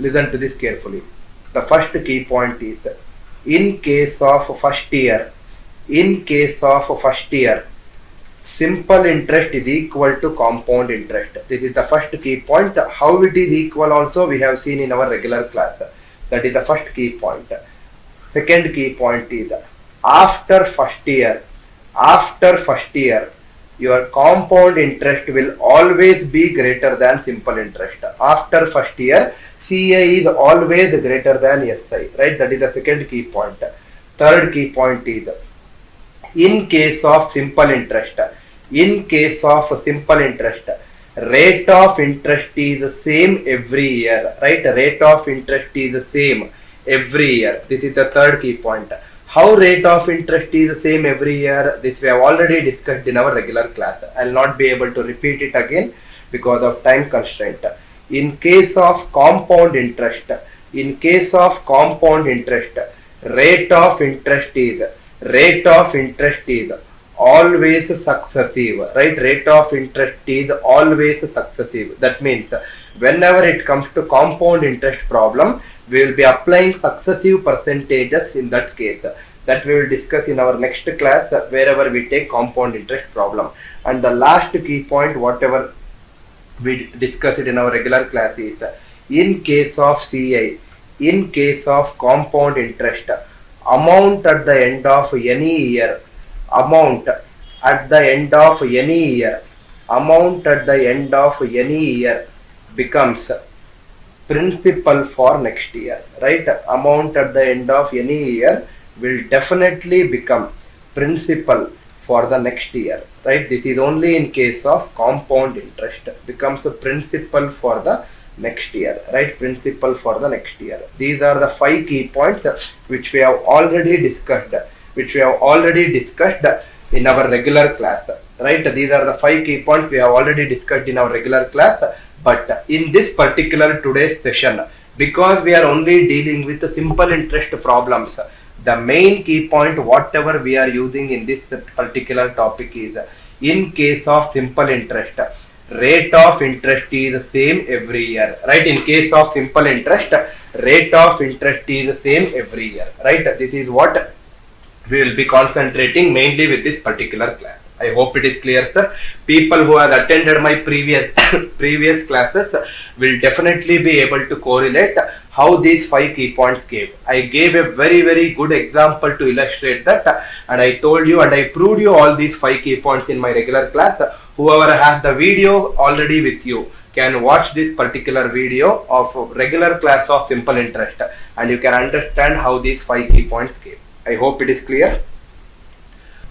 Listen to this carefully. The first key point is, in case of first year, simple interest is equal to compound interest. This is the first key point. How it is equal also we have seen in our regular class. That is the first key point. Second key point is, after first year, your compound interest will always be greater than simple interest. After first year, CI is always greater than SI, right? That is the second key point. Third key point is, in case of simple interest, rate of interest is same every year, right? Rate of interest is same every year. This is the third key point. How rate of interest is same every year? This we have already discussed in our regular class. I will not be able to repeat it again because of time constraint. In case of compound interest, rate of interest is always successive, right? Rate of interest is always successive. That means whenever it comes to compound interest problem, we will be applying successive percentages in that case. That we will discuss in our next class wherever we take compound interest problem. And the last key point, whatever we discussed in our regular class, is in case of CI, in case of compound interest, amount at the end of any year, becomes principal for next year, right? Amount at the end of any year will definitely become principal for the next year, right? This is only in case of compound interest becomes the principal for the next year, right? Principal for the next year. These are the 5 key points which we have already discussed in our regular class, right? These are the 5 key points we have already discussed in our regular class. But in this particular today's session, because we are only dealing with the simple interest problems, the main key point whatever we are using in this particular topic is, in case of simple interest, rate of interest is same every year, right? In case of simple interest, rate of interest is same every year, right? This is what we will be concentrating mainly with this particular class. I hope it is clear, sir. People who have attended my previous classes will definitely be able to correlate how these 5 key points gave. I gave a very good example to illustrate that, and I told you and I proved you all these 5 key points in my regular class. Whoever has the video already with you can watch this particular video of regular class of simple interest, and you can understand how these 5 key points gave. I hope it is clear.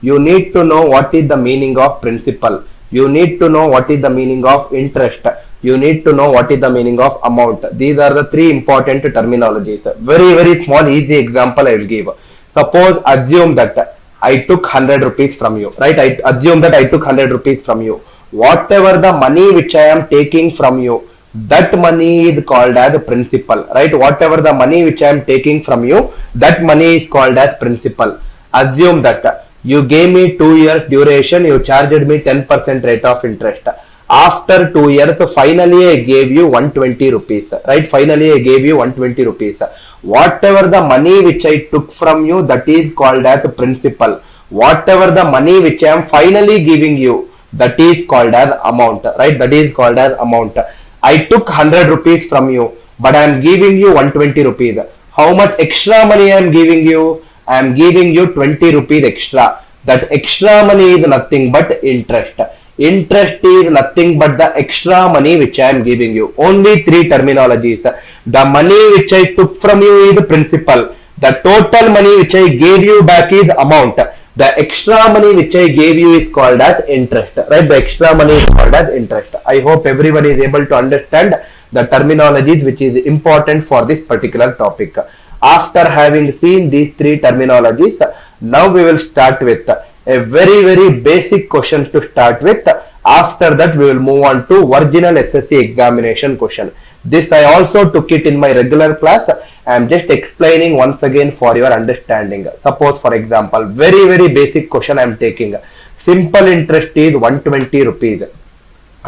You need to know what is the meaning of principal. You need to know what is the meaning of interest. You need to know what is the meaning of amount. These are the 3 important terminologies. Very small easy example I will give. Suppose assume that I took 100 rupees from you, right? I assume that I took 100 rupees from you. Whatever the money which I am taking from you, that money is called as principal, right? Whatever the money which I am taking from you, that money is called as principal. Assume that you gave me 2 years duration, you charged me 10% rate of interest. After 2 years, finally I gave you 120 rupees, right? Finally I gave you 120 rupees. Whatever the money which I took from you, that is called as principal. Whatever the money which I am finally giving you, that is called as amount, right? That is called as amount. I took 100 rupees from you, but I am giving you 120 rupees. How much extra money I am giving you? I am giving you 20 rupees extra. That extra money is nothing but interest. Interest is nothing but the extra money which I am giving you. Only 3 terminologies. The money which I took from you is principal. The total money which I gave you back is amount. The extra money which I gave you is called as interest, right? The extra money is called as interest. I hope everybody is able to understand the terminologies which is important for this particular topic. After having seen these 3 terminologies, now we will start with a very basic question to start with. After that we will move on to original SSC examination question. This I also took it in my regular class. I am just explaining once again for your understanding. Suppose for example, very basic question I am taking. Simple interest is 120 rupees.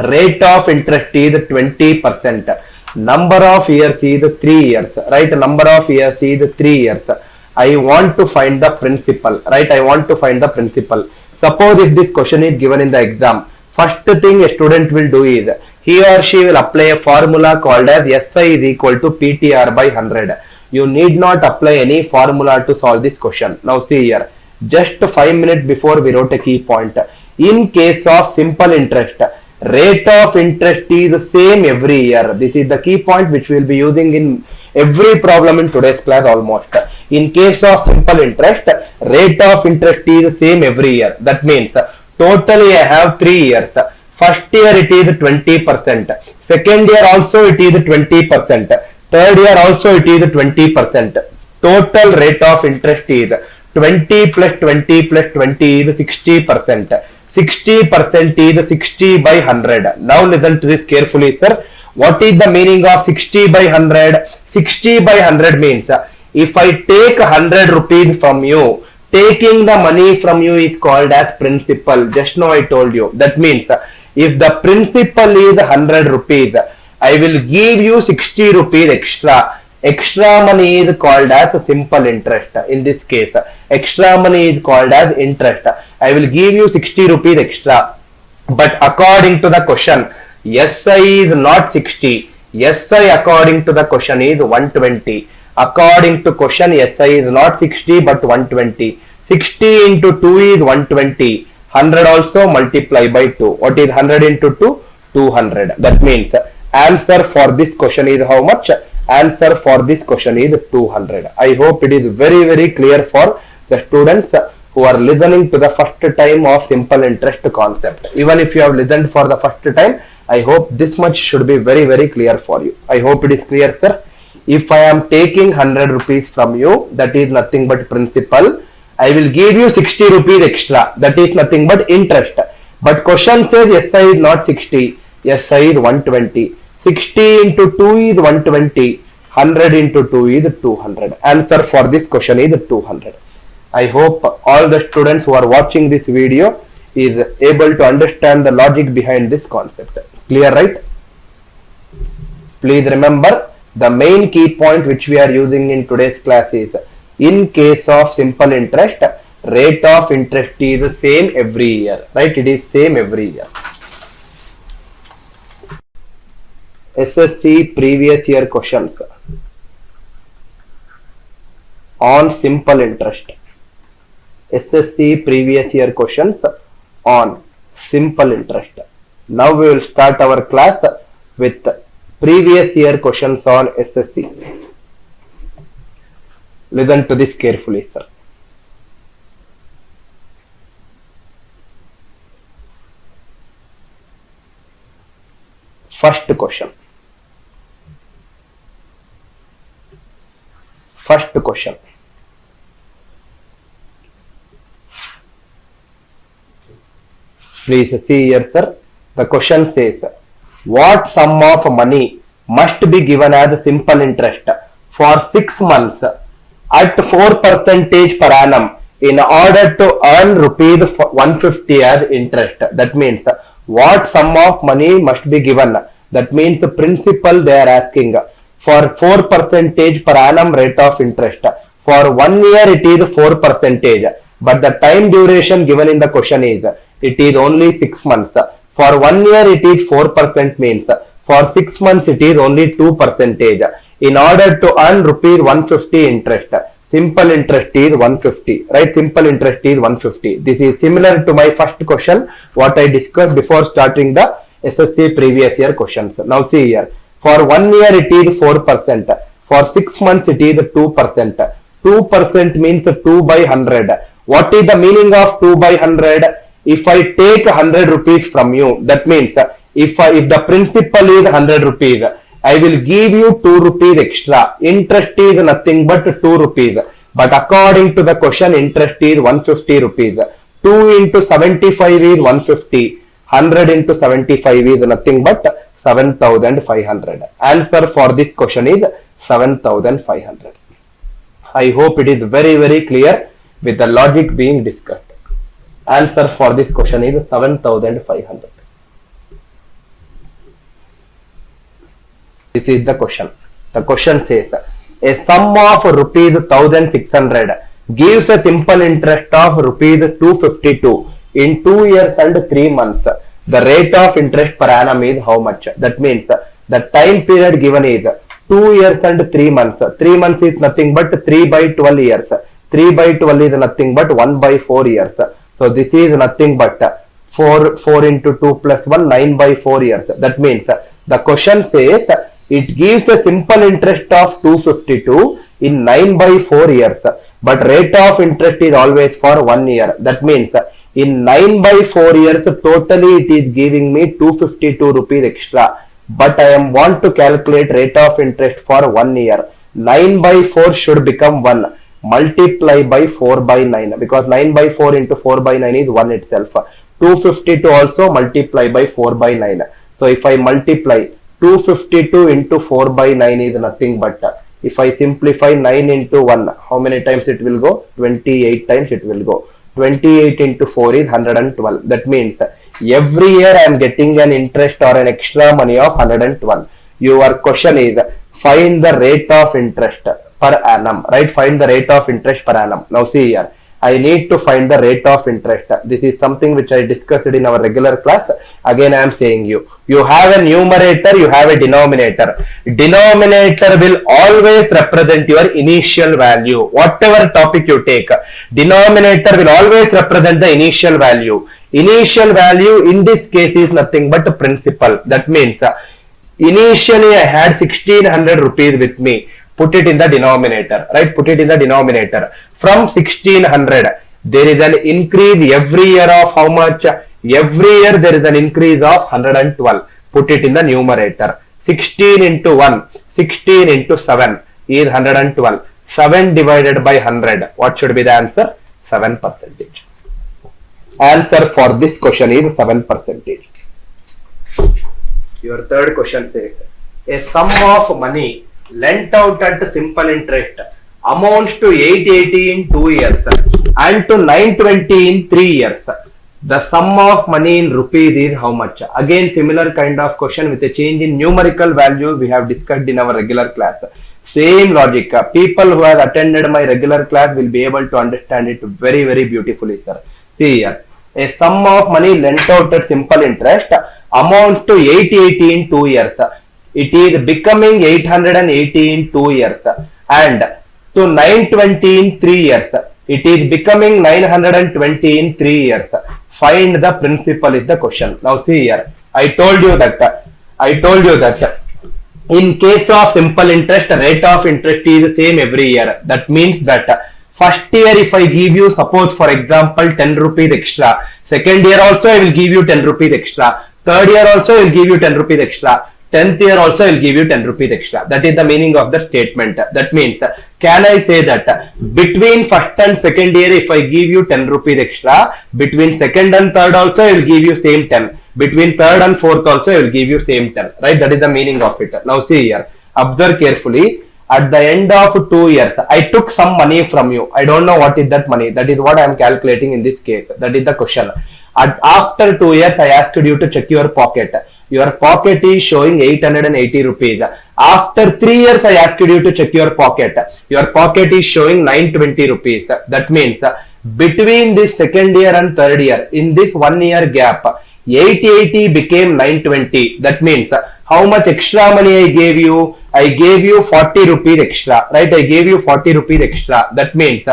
Rate of interest is 20%. Number of years is 3 years, right? Number of years is 3 years. I want to find the principal, right? I want to find the principal. Suppose if this question is given in the exam, first thing a student will do is he or she will apply a formula called as SI is equal to PTR by 100. You need not apply any formula to solve this question. Now see here, just 5 minutes before we wrote a key point. In case of simple interest, rate of interest is same every year. This is the key point which we will be using in every problem in today's class almost. In case of simple interest, rate of interest is same every year. That means totally I have 3 years. First year it is 20%. Second year also it is 20%. Third year also it is 20%. Total rate of interest is 20 plus 20 plus 20 is 60%. 60% is 60 by 100. Now listen to this carefully, sir. What is the meaning of 60 by 100? 60 by 100 means if I take 100 rupees from you, taking the money from you is called as principal. Just now I told you. That means if the principal is 100 rupees, I will give you 60 rupees extra. Extra money is called as simple interest. In this case, extra money is called as interest. I will give you 60 rupees extra. But according to the question, SI is not 60. SI according to the question is 120. According to question, SI is not 60 but 120. 60 into 2 is 120. 100 also multiply by 2. What is 100 into 2? 200. That means answer for this question is how much? Answer for this question is 200. I hope it is very clear for the students who are listening to the first time of simple interest concept. Even if you have listened for the first time, I hope this much should be very clear for you. I hope it is clear, sir. If I am taking 100 rupees from you, that is nothing but principal. I will give you 60 rupees extra. That is nothing but interest. But question says SI is not 60. SI is 120. 60 into 2 is 120. 100 into 2 is 200. Answer for this question is 200. I hope all the students who are watching this video is able to understand the logic behind this concept. Clear, right? Please remember, the main key point which we are using in today's class is in case of simple interest, rate of interest is same every year. Right? It is same every year. SSC previous year questions on simple interest. SSC previous year questions on simple interest. Now we will start our class with previous year questions on SSC. Listen to this carefully, sir. First question. First question. Please see here, sir. The question says, what sum of money must be given as simple interest for 6 months at 4% per annum in order to earn rupees 150 as interest? That means what sum of money must be given? That means the principal they are asking for 4% per annum rate of interest. For 1 year it is 4%, but the time duration given in the question is it is only 6 months. For 1 year it is 4% means for 6 months it is only 2%. In order to earn rupees 150 interest, simple interest is 150, right? Simple interest is 150. This is similar to my first question what I discussed before starting the SSC previous year questions. Now see here, for 1 year it is 4%, for 6 months it is 2%. 2% means 2 by 100. What is the meaning of 2 by 100? If I take 100 rupees from you, that means if the principal is 100 rupees, I will give you 2 rupees extra. Interest is nothing but 2 rupees. But according to the question, interest is 150 rupees. 2 into 75 is 150. 100 into 75 is nothing but 7,500. Answer for this question is 7,500. I hope it is very clear with the logic being discussed. Answer for this question is 7,500. This is the question. The question says a sum of rupees 1600 gives a simple interest of rupees 252 in 2 years and 3 months. The rate of interest per annum is how much? That means the time period given is 2 years and 3 months. 3 months is nothing but 3 by 12 years. 3 by 12 is nothing but 1 by 4 years. So this is nothing but 4 into 2 plus 1, 9 by 4 years. That means the question says it gives a simple interest of 252 in 9 by 4 years. But rate of interest is always for 1 year. That means in 9 by 4 years, totally it is giving me 252 rupees extra. But I want to calculate rate of interest for 1 year. 9 by 4 should become 1. Multiply by 4 by 9. Because 9 by 4 into 4 by 9 is 1 itself. 252 also multiply by 4 by 9. So if I multiply 252 into 4 by 9 is nothing but, if I simplify 9 into 1, how many times it will go? 28 times it will go. 28 into 4 is 112. That means every year I am getting an interest or an extra money of 112. Your question is find the rate of interest per annum, right? Find the rate of interest per annum. Now see here, I need to find the rate of interest. This is something which I discussed in our regular class. Again, I am saying you have a numerator, you have a denominator. Denominator will always represent your initial value. Whatever topic you take, denominator will always represent the initial value. Initial value in this case is nothing but a principal. That means initially I had 1600 rupees with me. Put it in the denominator, right? Put it in the denominator. From 1600, there is an increase every year of how much? Every year there is an increase of 112. Put it in the numerator. 16 into 1, 16 into 7 is 112. 7 divided by 100. What should be the answer? 7%. Answer for this question is 7%. Your third question says, a sum of money lent out at simple interest amounts to 880 in 2 years and to 920 in 3 years. The sum of money in rupees is how much? Again, similar kind of question with a change in numerical value we have discussed in our regular class. Same logic. People who have attended my regular class will be able to understand it very, very beautifully, sir. See here, a sum of money lent out at simple interest amounts to 880 in 2 years. It is becoming 880 in 2 years and to 920 in 3 years. It is becoming 920 in 3 years. Find the principal is the question. Now see here, I told you that in case of simple interest, rate of interest is the same every year. That means that first year if I give you, suppose for example 10 rupees extra, second year also I will give you 10 rupees extra, third year also I will give you 10 rupees extra, 10th year also I will give you 10 rupees extra. That is the meaning of the statement. That means, can I say that between first and second year if I give you 10 rupees extra, between second and third also I will give you same 10. Between third and fourth also I will give you same 10. Right? That is the meaning of it. Now see here, observe carefully. At the end of 2 years, I took some money from you. I don't know what is that money. That is what I am calculating in this case. That is the question. After 2 years, I asked you to check your pocket. Your pocket is showing 880 rupees. After 3 years, I asked you to check your pocket. Your pocket is showing 920 rupees. That means between this second year and third year, in this 1 year gap, 880 became 920. That means how much extra money I gave you? I gave you 40 rupees extra, right? I gave you 40 rupees extra. That means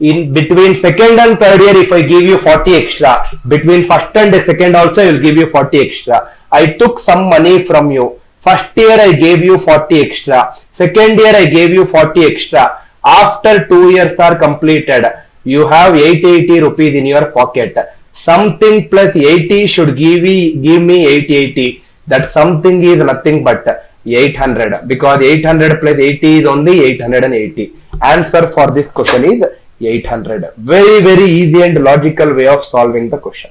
in between second and third year, if I give you 40 extra, between first and second also I will give you 40 extra. I took some money from you. First year I gave you 40 extra. Second year I gave you 40 extra. After 2 years are completed, you have 880 rupees in your pocket. Something plus 80 should give me 880. That something is nothing but 800, because 800 plus 80 is only 880. Answer for this question is 800. Very, very easy and logical way of solving the question.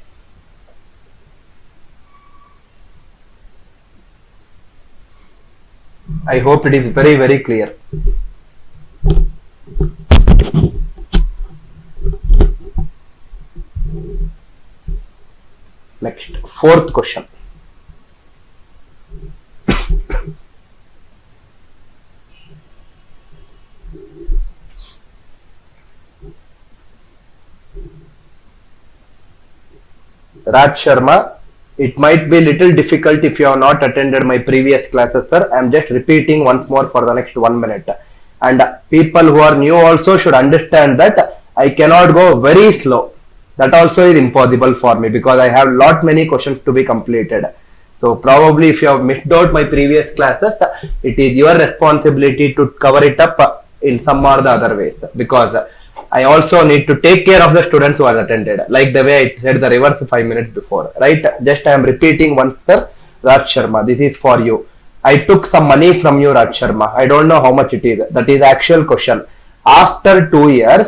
I hope it is very, very clear. Next, fourth question. Raj Sharma, it might be little difficult if you have not attended my previous classes, sir. I am just repeating once more for the next 1 minute. And people who are new also should understand that I cannot go very slow. That also is impossible for me because I have lot many questions to be completed. So probably if you have missed out my previous classes, it is your responsibility to cover it up in some or the other ways, because I also need to take care of the students who are attended, like the way I said the reverse 5 minutes before, right? Just I am repeating once, sir. Raj Sharma, this is for you. I took some money from you, Raj Sharma. I don't know how much it is. That is actual question. After 2 years,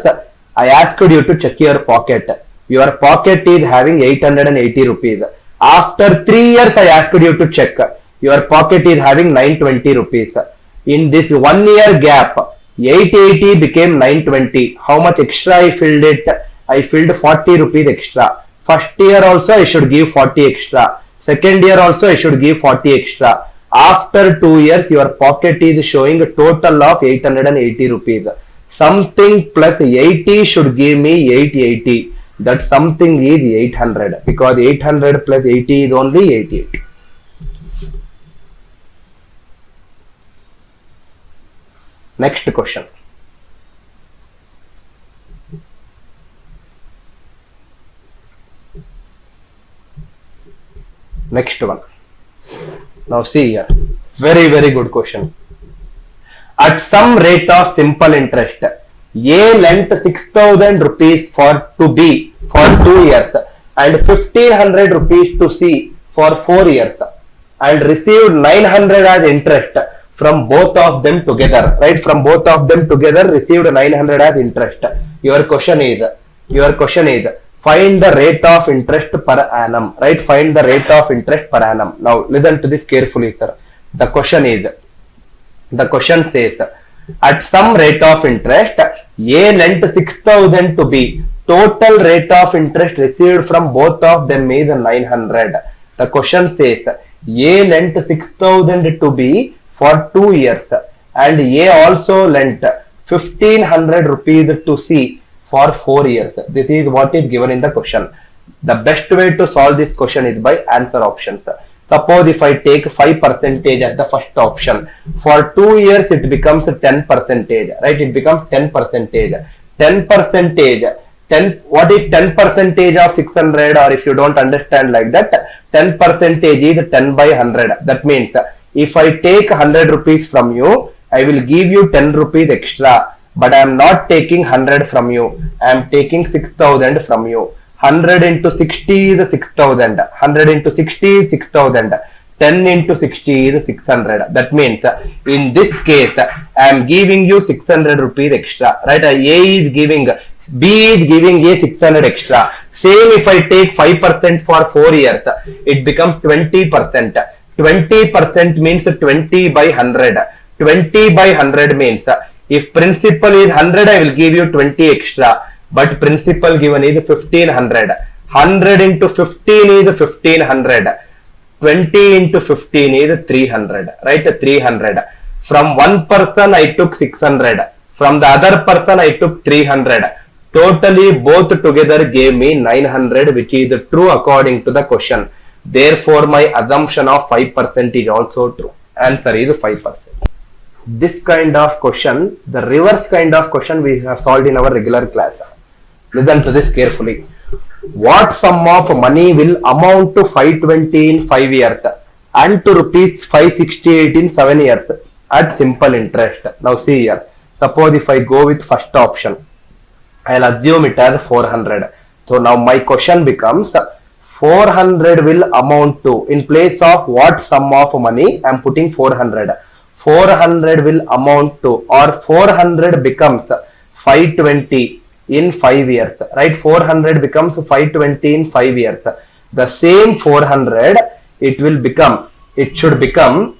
I asked you to check your pocket. Your pocket is having 880 rupees. After 3 years, I asked you to check. Your pocket is having 920 rupees. In this 1 year gap, 880 became 920. How much extra I filled it? I filled 40 rupees extra. First year also I should give 40 extra. Second year also I should give 40 extra. After 2 years, your pocket is showing a total of 880 rupees. Something plus 80 should give me 880. That something is 800, because 800 plus 80 is only 88. Next question. Next one. Now see here. Very good question. At some rate of simple interest, A lent 6,000 rupees to B for 2 years and 1,500 rupees to C for 4 years and received 900 as interest from both of them together, right? From both of them together received 900 as interest. Your question is find the rate of interest per annum, right? Find the rate of interest per annum. Now listen to this carefully, sir. The question says, at some rate of interest, A lent 6,000 to B. Total rate of interest received from both of them is 900. The question says, A lent 6,000 to B for 2 years and A also lent 1,500 rupees to C for 4 years. This is what is given in the question. The best way to solve this question is by answer options. Suppose if I take 5% as the first option, for 2 years it becomes 10%, right? It becomes 10%. 10%, what is 10% of 600? Or if you don't understand like that, 10% is 10 by 100. That means if I take 100 rupees from you, I will give you 10 rupees extra. But I am not taking 100 from you. I am taking 6,000 from you. 100 into 60 is 6,000. 100 into 60 is 6,000. 10 into 60 is 600. That means in this case, I am giving you 600 rupees extra. Right? B is giving A 600 extra. Same if I take 5% for 4 years, it becomes 20%. 20% means 20 by 100. 20 by 100 means if principal is 100, I will give you 20 extra. But principal given is 1,500. 100 into 15 is 1,500. 20 into 15 is 300. Right? 300. From one person I took 600. From the other person I took 300. Totally both together gave me 900, which is true according to the question. Therefore, my assumption of 5% is also true. Answer is 5%. This kind of question, the reverse kind of question we have solved in our regular class. Listen to this carefully. What sum of money will amount to 520 in 5 years and to rupees 568 in 7 years at simple interest? Now see here. Suppose if I go with first option, I'll assume it as 400. So now my question becomes 400 will amount to, in place of what sum of money, I'm putting 400. 400 will amount to, or 400 becomes 520 in 5 years, right? 400 becomes 520 in 5 years. The same 400, it should become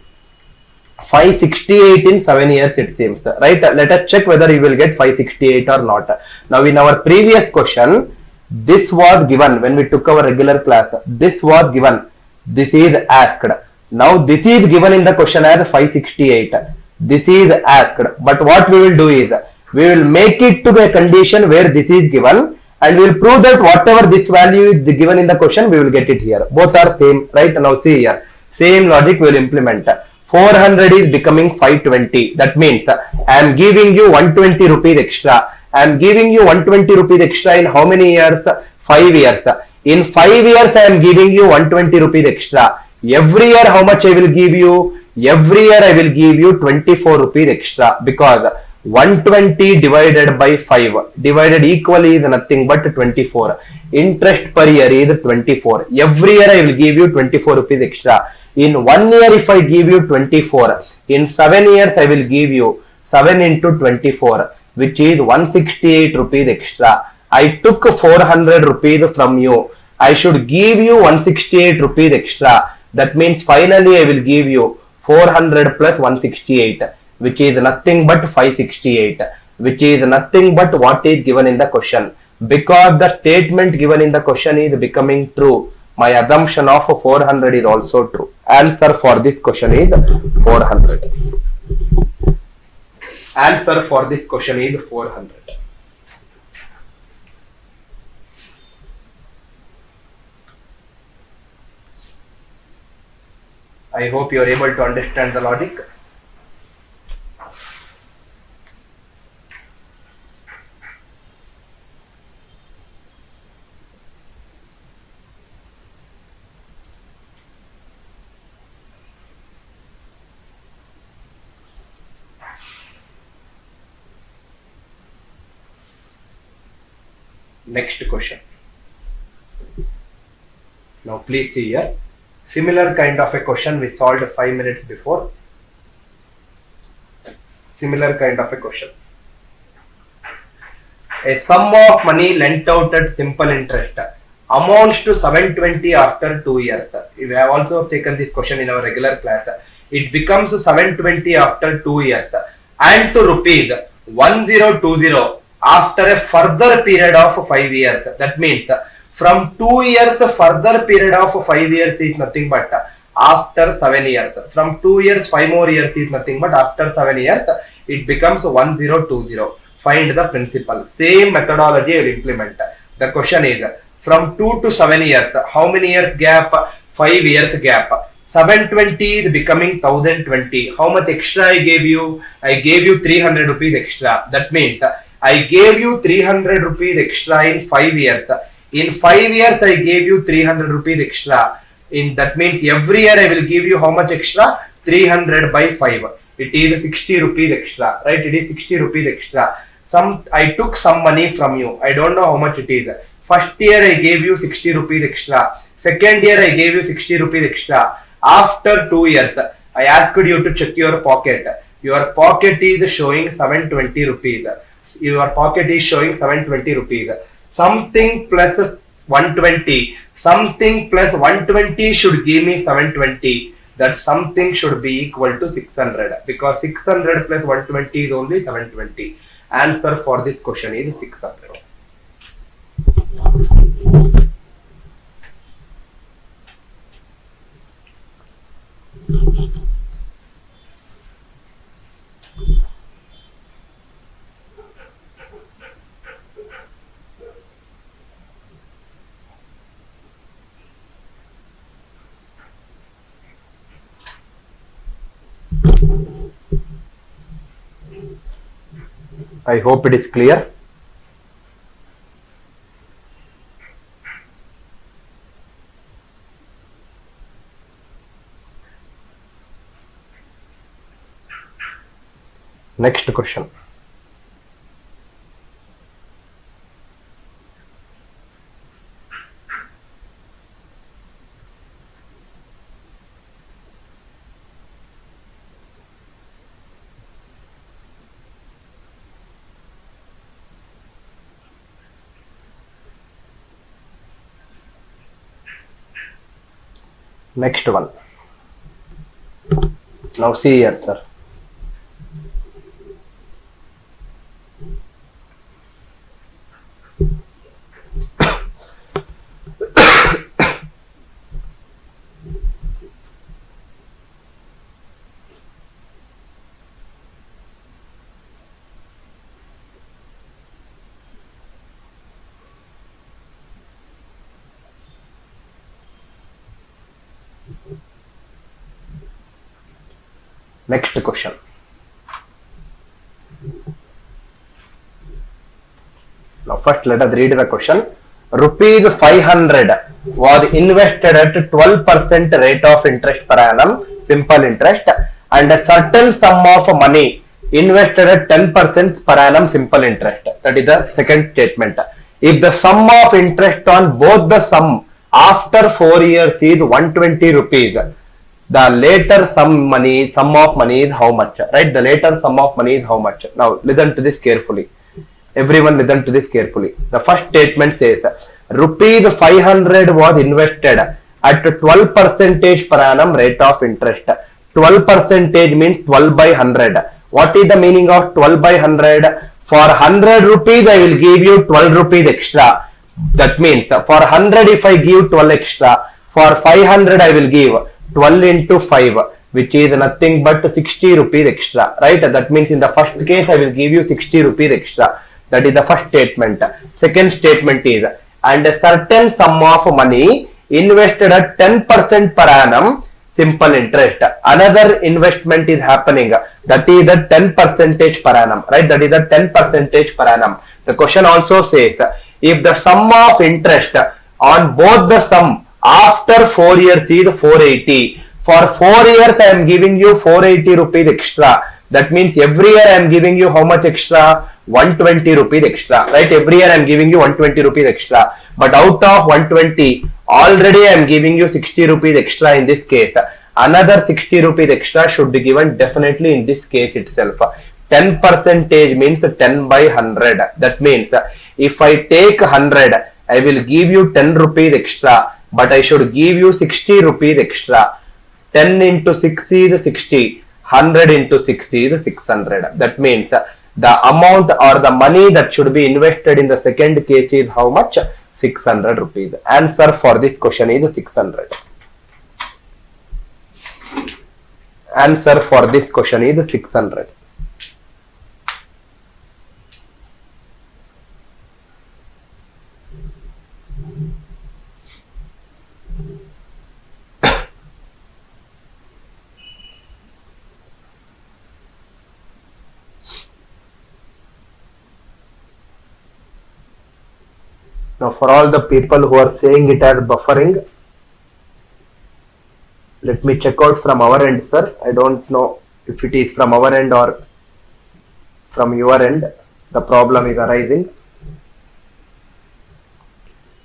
568 in 7 years, it seems, right? Let us check whether you will get 568 or not. Now in our previous question, this was given when we took our regular class. This was given. This is asked. Now this is given in the question as 568. This is asked. But what we will do is, we will make it to a condition where this is given and we will prove that whatever this value is given in the question, we will get it here. Both are same, right? Now see here, same logic we will implement. 400 is becoming 520. That means I am giving you 120 rupees extra. I am giving you 120 rupees extra in how many years? 5 years. In 5 years, I am giving you 120 rupees extra. Every year, how much I will give you? Every year, I will give you 24 rupees extra, because 120 divided by 5 divided equally is nothing but 24. Interest per year is 24. Every year, I will give you 24 rupees extra. In 1 year, if I give you 24, in 7 years, I will give you 7 into 24, which is 168 rupees extra. I took 400 rupees from you. I should give you 168 rupees extra. That means finally I will give you 400 plus 168, which is nothing but 568, which is nothing but what is given in the question. Because the statement given in the question is becoming true, my assumption of 400 is also true. Answer for this question is 400. Answer for this question is 400. I hope you are able to understand the logic. Next question. Now please see here. Similar kind of a question we solved 5 minutes before. Similar kind of a question. A sum of money lent out at simple interest amounts to 720 after 2 years. We have also taken this question in our regular class. It becomes 720 after 2 years and to rupees 1020 after a further period of 5 years. That means from 2 years, the further period of 5 years is nothing but after 7 years. From 2 years, 5 more years is nothing but after 7 years, it becomes 1020. Find the principal. Same methodology I will implement. The question is, from 2 to 7 years, how many years gap? 5 years gap. 720 is becoming 1020. How much extra I gave you? I gave you 300 rupees extra. That means I gave you 300 rupees extra in 5 years. In 5 years, I gave you 300 rupees extra. That means every year I will give you how much extra? 300 by 5. It is 60 rupees extra, right? It is 60 rupees extra. I took some money from you. I don't know how much it is. First year I gave you 60 rupees extra. Second year I gave you 60 rupees extra. After 2 years, I asked you to check your pocket. Your pocket is showing 720 rupees. Your pocket is showing 720 rupees. Something plus 120, something plus 120 should give me 720. That something should be equal to 600, because 600 plus 120 is only 720. Answer for this question is 600. I hope it is clear. Next question. Next one. Now see here, sir. Next question. Now first let us read the question. Rupees 500 was invested at 12% rate of interest per annum, simple interest, and a certain sum of money invested at 10% per annum, simple interest. That is the second statement. If the sum of interest on both the sum after 4 years is 120 rupees, the later sum of money is how much? Right? The later sum of money is how much? Now listen to this carefully. Everyone listen to this carefully. The first statement says rupees 500 was invested at 12% per annum rate of interest. 12% means 12 by 100. What is the meaning of 12 by 100? For 100 rupees I will give you 12 rupees extra. That means for 100 if I give 12 extra, for 500 I will give 12 into 5, which is nothing but 60 rupees extra. Right? That means in the first case I will give you 60 rupees extra. That is the first statement. Second statement is, and a certain sum of money invested at 10% per annum, simple interest. Another investment is happening. That is the 10% per annum. Right? That is the 10% per annum. The question also says, if the sum of interest on both the sum after 4 years is 480, for 4 years I am giving you 480 rupees extra. That means every year I am giving you how much extra? 120 rupees extra. Right? Every year I am giving you 120 rupees extra. But out of 120, already I am giving you 60 rupees extra in this case. Another 60 rupees extra should be given definitely in this case itself. 10% means 10 by 100. That means if I take 100, I will give you 10 rupees extra, but I should give you 60 rupees extra. 10 into 6 is 60. 100 into 60 is 600. That means the amount or the money that should be invested in the second case is how much? 600 rupees. Answer for this question is 600. Answer for this question is 600. Now for all the people who are saying it as buffering, let me check out from our end, sir. I don't know if it is from our end or from your end. The problem is arising.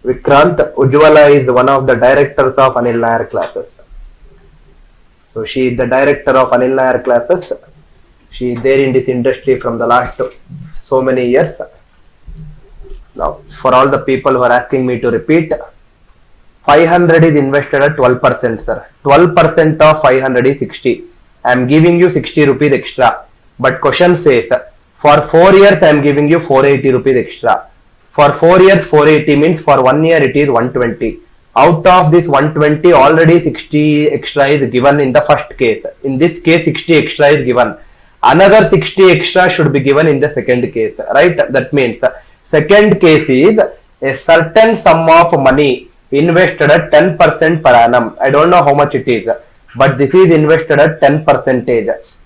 Vikrant, Ujjwala is one of the directors of Anil Nair classes. So she is the director of Anil Nair classes. She is there in this industry from the last so many years. Now, for all the people who are asking me to repeat, 500 is invested at 12%, sir. 12% of 500 is 60. I am giving you 60 rupees extra. But question says, for 4 years I am giving you 480 rupees extra. For 4 years 480 means for 1 year it is 120. Out of this 120 already 60 extra is given in the first case. In this case 60 extra is given. Another 60 extra should be given in the second case. Right? That means second case is a certain sum of money invested at 10% per annum. I don't know how much it is, but this is invested at 10%.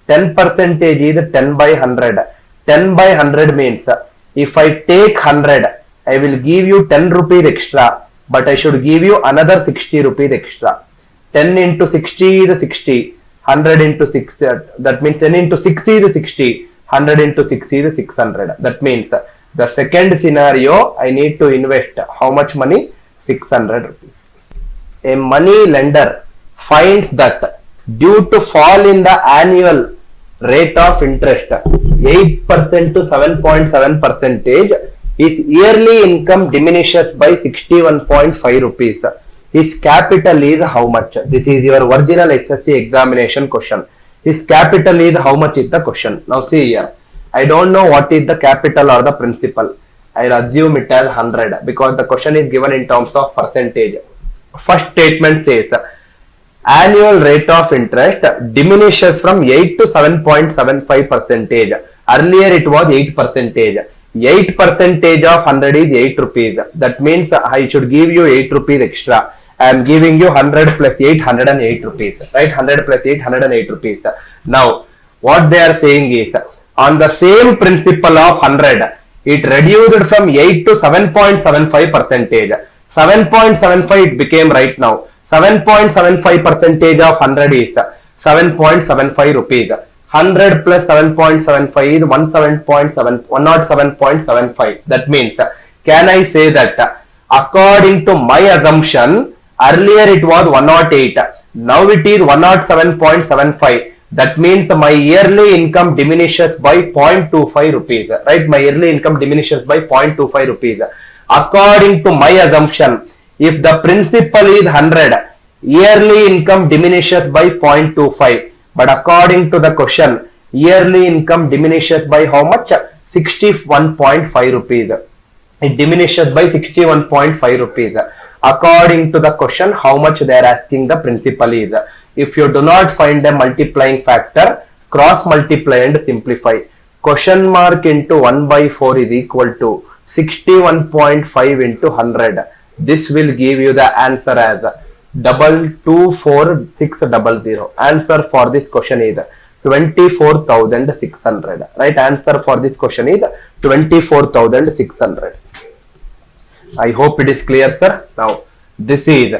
10% is 10 by 100. 10 by 100 means if I take 100, I will give you 10 rupees extra, but I should give you another 60 rupees extra. 10 into 60 is 60. 100 into 6, that means 10 into 6 is 60. 100 into 6 is 600. That means the second scenario, I need to invest how much money? 600 rupees. A money lender finds that due to fall in the annual rate of interest 8% to 7.7%, his yearly income diminishes by 61.5 rupees. His capital is how much? This is your original SSC examination question. His capital is how much is the question. Now see here. I don't know what is the capital or the principal. I'll assume it as 100 because the question is given in terms of percentage. First statement says annual rate of interest diminishes from 8 to 7.75%. Earlier it was 8%. 8% of 100 is 8 rupees. That means I should give you 8 rupees extra. I am giving you 100 plus 8, 108 rupees. Right? 100 plus 8, 108 rupees. Now, what they are saying is, on the same principle of 100, it reduced from 8 to 7.75 percentage. 7.75 it became right now. 7.75 percentage of 100 is 7.75 rupees. 100 plus 7.75 is 107.75. That means, can I say that according to my assumption, earlier it was 108. Now it is 107.75. That means my yearly income diminishes by 0.25 rupees. Right? My yearly income diminishes by 0.25 rupees. According to my assumption, if the principal is 100, yearly income diminishes by 0.25. But according to the question, yearly income diminishes by how much? 61.5 rupees. It diminishes by 61.5 rupees. According to the question, how much they are asking the principal is. If you do not find a multiplying factor, cross multiply and simplify. Question mark into 1 by 4 is equal to 61.5 into 100. This will give you the answer as 224,600. Answer for this question is 24,600. Right? Answer for this question is 24,600. I hope it is clear, sir. Now, this is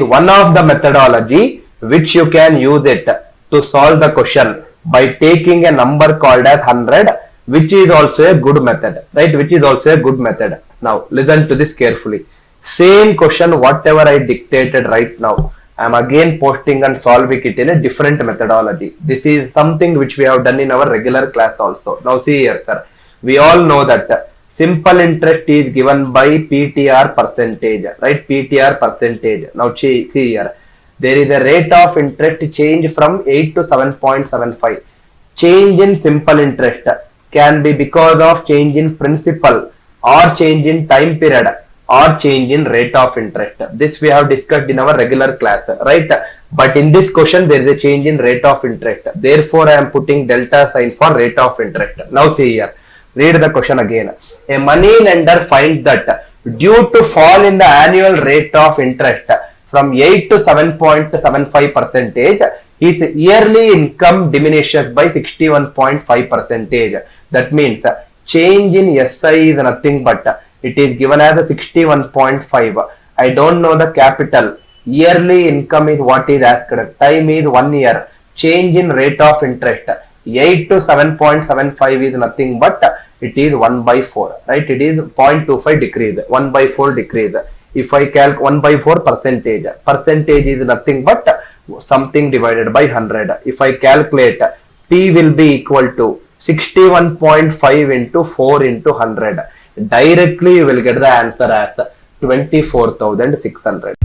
one of the methodology which you can use it to solve the question by taking a number called as 100, which is also a good method, right? Which is also a good method. Now, listen to this carefully. Same question, whatever I dictated right now, I am again posting and solving it in a different methodology. This is something which we have done in our regular class also. Now, see here, sir. We all know that simple interest is given by PTR percentage, right? PTR percentage. Now, see here. There is a rate of interest change from 8 to 7.75. Change in simple interest can be because of change in principal or change in time period or change in rate of interest. This we have discussed in our regular class, right? But in this question, there is a change in rate of interest. Therefore, I am putting delta sign for rate of interest. Now see here. Read the question again. A money lender finds that due to fall in the annual rate of interest from 8 to 7.75 percentage, his yearly income diminishes by 61.5 percentage. That means change in SI is nothing but it is given as a 61.5. I don't know the capital. Yearly income is what is asked. Time is 1 year. Change in rate of interest 8 to 7.75 is nothing but it is 1 by 4. Right? It is 0.25 decrease. 1 by 4 decrease. If I calculate 1 by 4 percentage is nothing but something divided by 100. If I calculate, P will be equal to 61.5 into 4 into 100. Directly you will get the answer as 24,600.